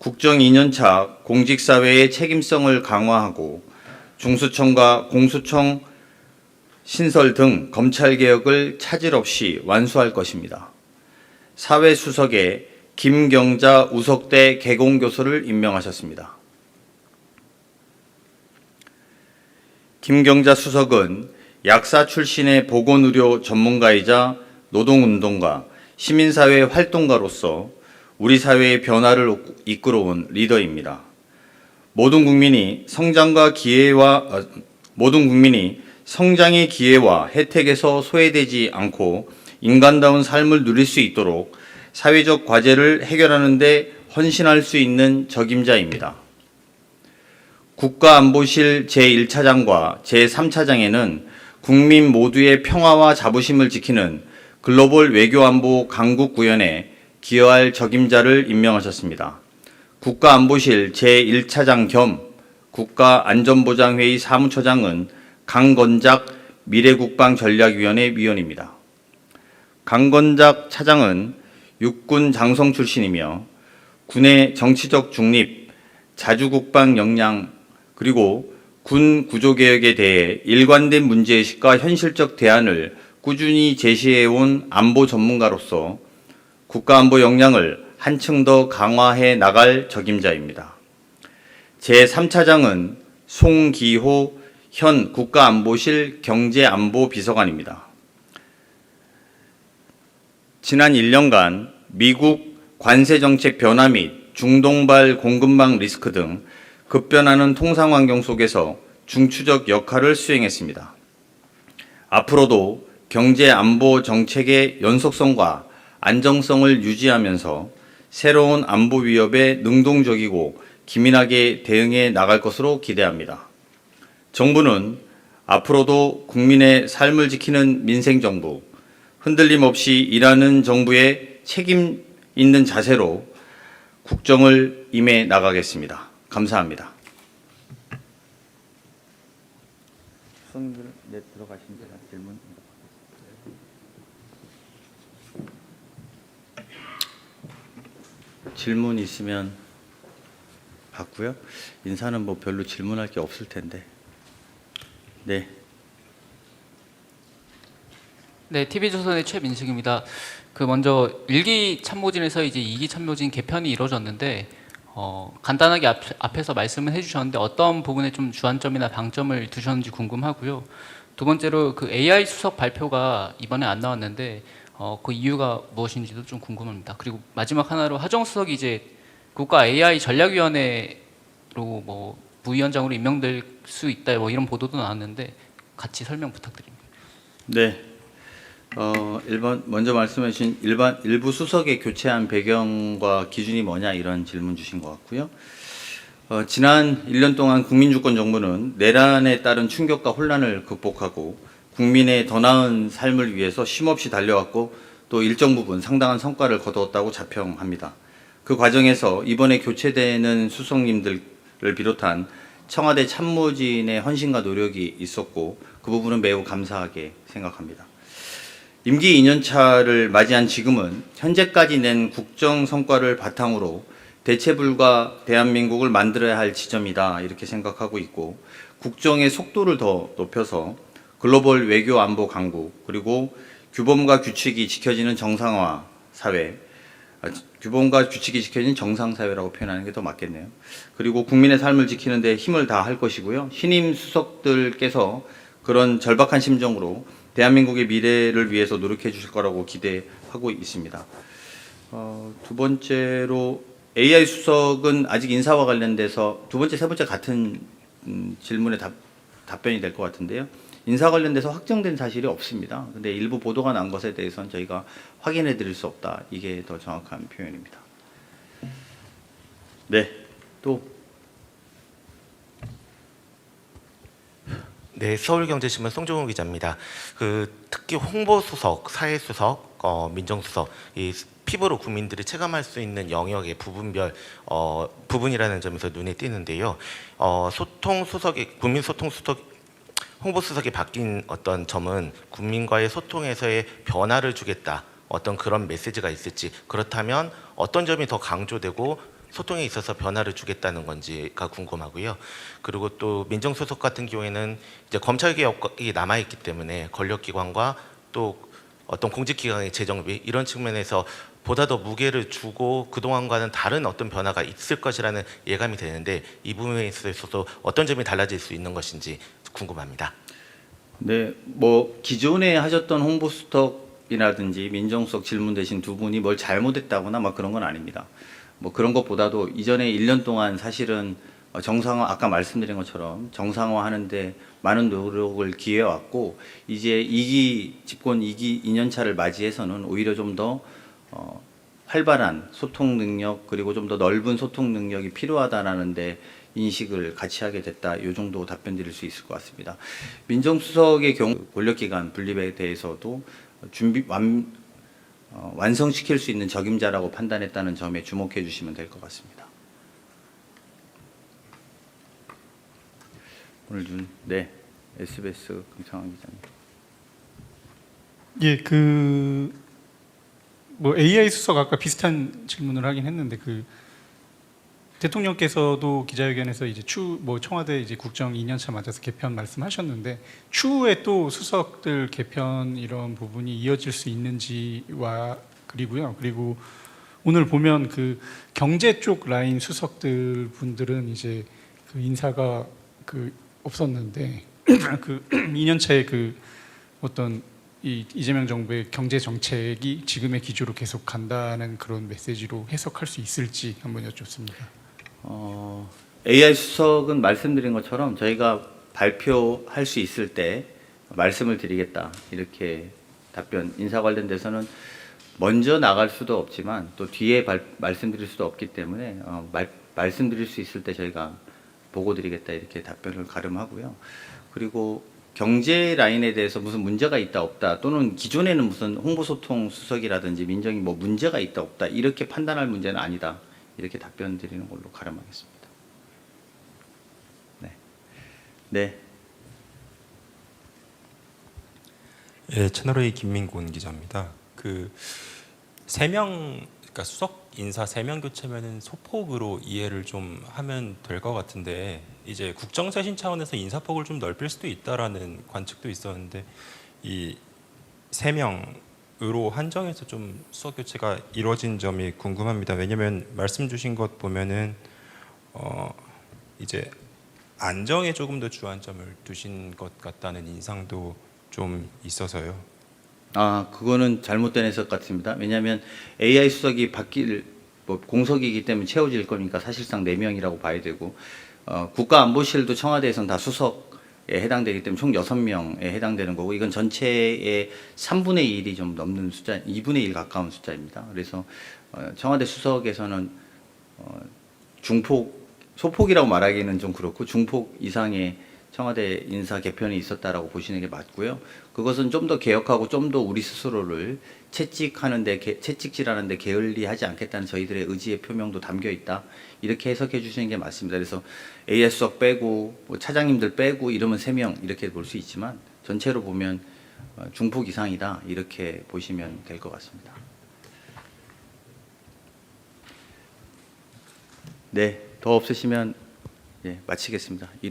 국정 2년차 공직사회의 책임성을 강화하고 중수청과 공수청 신설 등 검찰개혁을 차질 없이 완수할 것입니다. 사회수석에 김경자 우석대 개공교수를 임명하셨습니다. 김경자 수석은 약사 출신의 보건의료 전문가이자 노동운동가, 시민사회 활동가로서 우리 사회의 변화를 이끌어온 리더입니다. 모든 국민이 성장의 기회와 혜택에서 소외되지 않고 인간다운 삶을 누릴 수 있도록 사회적 과제를 해결하는 데 헌신할 수 있는 적임자입니다. 국가안보실 제1차장과 제3차장에는 국민 모두의 평화와 자부심을 지키는 글로벌 외교안보 강국구현에 기여할 적임자를 임명하셨습니다. 국가안보실 제1차장 겸 국가안전보장회의 사무처장은 강건작 미래국방전략위원회 위원입니다. 강건작 차장은 육군 장성 출신이며 군의 정치적 중립, 자주국방 역량, 그리고 군 구조개혁에 대해 일관된 문제의식과 현실적 대안을 꾸준히 제시해온 안보 전문가로서 국가안보 역량을 한층 더 강화해 나갈 적임자입니다. 제3차장은 송기호 현 국가안보실 경제안보비서관입니다. 지난 1년간 미국 관세정책 변화 및 중동발 공급망 리스크 등 급변하는 통상환경 속에서 중추적 역할을 수행했습니다. 앞으로도 경제안보 정책의 연속성과 안정성을 유지하면서 새로운 안보 위협에 능동적이고 기민하게 대응해 나갈 것으로 기대합니다. 정부는 앞으로도 국민의 삶을 지키는 민생정부, 흔들림 없이 일하는 정부의 책임 있는 자세로 국정을 임해 나가겠습니다. 감사합니다. 수석님들 들어가신 대로 질문. 질문 있으면 받고요. 인사는 뭐 별로 질문할 게 없을 텐데. 네. 네, TV조선의 최민식입니다. 먼저 1기 참모진에서 이제 2기 참모진 개편이 이루어졌는데 간단하게 앞에서 말씀을 해주셨는데 어떤 부분에 좀 주안점이나 방점을 두셨는지 궁금하고요. 두 번째로 그 AI 수석 발표가 이번에 안 나왔는데 그 이유가 무엇인지도 좀 궁금합니다. 그리고 마지막 하나로 하정 수석이 이제 국가 AI 전략위원회로 뭐 부위원장으로 임명될 수 있다 뭐 이런 보도도 나왔는데 같이 설명 부탁드립니다. 네. 먼저 말씀해 주신 일부 수석의 교체한 배경과 기준이 뭐냐 이런 질문 주신 것 같고요. 지난 1년 동안 국민주권 정부는 내란에 따른 충격과 혼란을 극복하고 국민의 더 나은 삶을 위해서 쉼없이 달려왔고 또 일정 부분 상당한 성과를 거두었다고 자평합니다. 그 과정에서 이번에 교체되는 수석님들을 비롯한 청와대 참모진의 헌신과 노력이 있었고 그 부분은 매우 감사하게 생각합니다. 임기 2년차를 맞이한 지금은 현재까지 낸 국정 성과를 바탕으로 대체불가 대한민국을 만들어야 할 지점이다 이렇게 생각하고 있고 국정의 속도를 더 높여서 글로벌 외교 안보 강국 그리고 규범과 규칙이 지켜지는 정상화 사회, 규범과 규칙이 지켜지는 정상사회라고 표현하는 게 더 맞겠네요. 그리고 국민의 삶을 지키는 데 힘을 다할 것이고요. 신임 수석들께서 그런 절박한 심정으로 대한민국의 미래를 위해서 노력해 주실 거라고 기대하고 있습니다. 두 번째로 AI 수석은 아직 인사와 관련돼서 두 번째, 세 번째 같은 질문에 답변이 될 것 같은데요. 인사 관련돼서 확정된 사실이 없습니다. 근데 일부 보도가 난 것에 대해서는 저희가 확인해 드릴 수 없다. 이게 더 정확한 표현입니다. 네, 또. 네, 서울경제신문 송종훈 기자입니다. 특히 홍보수석, 사회수석, 민정수석, 이 피부로 국민들이 체감할 수 있는 영역의 부분별 부분이라는 점에서 눈에 띄는데요. 국민소통수석, 홍보수석이 바뀐 어떤 점은 국민과의 소통에서의 변화를 주겠다. 어떤 그런 메시지가 있을지, 그렇다면 어떤 점이 더 강조되고 소통에 있어서 변화를 주겠다는 건지가 궁금하고요. 그리고 또 민정수석 같은 경우에는 이제 검찰개혁이 남아있기 때문에 권력기관과 또 어떤 공직기관의 재정비 이런 측면에서 보다 더 무게를 주고 그동안과는 다른 어떤 변화가 있을 것이라는 예감이 되는데 이 부분에 있어서도 어떤 점이 달라질 수 있는 것인지 궁금합니다. 네, 뭐 기존에 하셨던 홍보수석이라든지 민정수석 질문 대신 두 분이 뭘 잘못했다거나 막 그런 건 아닙니다. 뭐 그런 것보다도 이전에 1년 동안 사실은 정상화, 아까 말씀드린 것처럼 정상화하는데 많은 노력을 기해왔고 이제 2기 집권 2기 2년차를 맞이해서는 오히려 좀 더 활발한 소통 능력 그리고 좀 더 넓은 소통 능력이 필요하다라는데 인식을 같이 하게 됐다. 이 정도 답변 드릴 수 있을 것 같습니다. 민정수석의 경우 권력기관 분립에 대해서도 완성시킬 수 있는 적임자라고 판단했다는 점에 주목해 주시면 될 것 같습니다. 오늘 네, SBS 김창환 기자님. 예, 뭐 AI 수석 아까 비슷한 질문을 하긴 했는데 대통령께서도 기자회견에서 이제 청와대 이제 국정 2년차 맞아서 개편 말씀하셨는데 추후에 또 수석들 개편 이런 부분이 이어질 수 있는지와 그리고 오늘 보면 그 경제 쪽 라인 수석들 분들은 이제 그 인사가 없었는데 그 2년차에 어떤 이재명 정부의 경제 정책이 지금의 기조로 계속 간다는 그런 메시지로 해석할 수 있을지 한번 여쭙습니다. AI 수석은 말씀드린 것처럼 저희가 발표할 수 있을 때 말씀을 드리겠다 이렇게 답변 인사 관련돼서는 먼저 나갈 수도 없지만 또 뒤에 말씀드릴 수도 없기 때문에 말씀드릴 수 있을 때 저희가 보고 드리겠다 이렇게 답변을 가름하고요. 그리고 경제 라인에 대해서 무슨 문제가 있다 없다 또는 기존에는 무슨 홍보소통 수석이라든지 민정이 뭐 문제가 있다 없다 이렇게 판단할 문제는 아니다 이렇게 답변 드리는 걸로 가름하겠습니다. 네. 네. 예, 채널A 김민곤 기자입니다. 그러니까 수석 인사 3명 교체면은 소폭으로 이해를 좀 하면 될 것 같은데 이제 국정쇄신 차원에서 인사폭을 좀 넓힐 수도 있다라는 관측도 있었는데 이 3명으로 한정해서 좀 수석 교체가 이루어진 점이 궁금합니다. 왜냐하면 말씀 주신 것 보면은 이제 안정에 조금 더 주안점을 두신 것 같다는 인상도 좀 있어서요. 그거는 잘못된 해석 같습니다. 왜냐하면 AI 수석이 공석이기 때문에 채워질 거니까 사실상 4명이라고 봐야 되고 국가안보실도 청와대에서는 다 수석에 해당되기 때문에 총 6명에 해당되는 거고 이건 전체의 3분의 1이 좀 넘는 숫자, 2분의 1 가까운 숫자입니다. 그래서 청와대 수석에서는 소폭이라고 말하기는 좀 그렇고 중폭 이상의 청와대 인사 개편이 있었다라고 보시는 게 맞고요. 그것은 좀 더 개혁하고 좀 더 우리 스스로를 채찍질하는데 게을리하지 않겠다는 저희들의 의지의 표명도 담겨 있다. 이렇게 해석해 주시는 게 맞습니다. 그래서 AI 수석 빼고 뭐 차장님들 빼고 이러면 3명 이렇게 볼 수 있지만 전체로 보면 중폭 이상이다. 이렇게 보시면 될 것 같습니다. 네, 더 없으시면 마치겠습니다.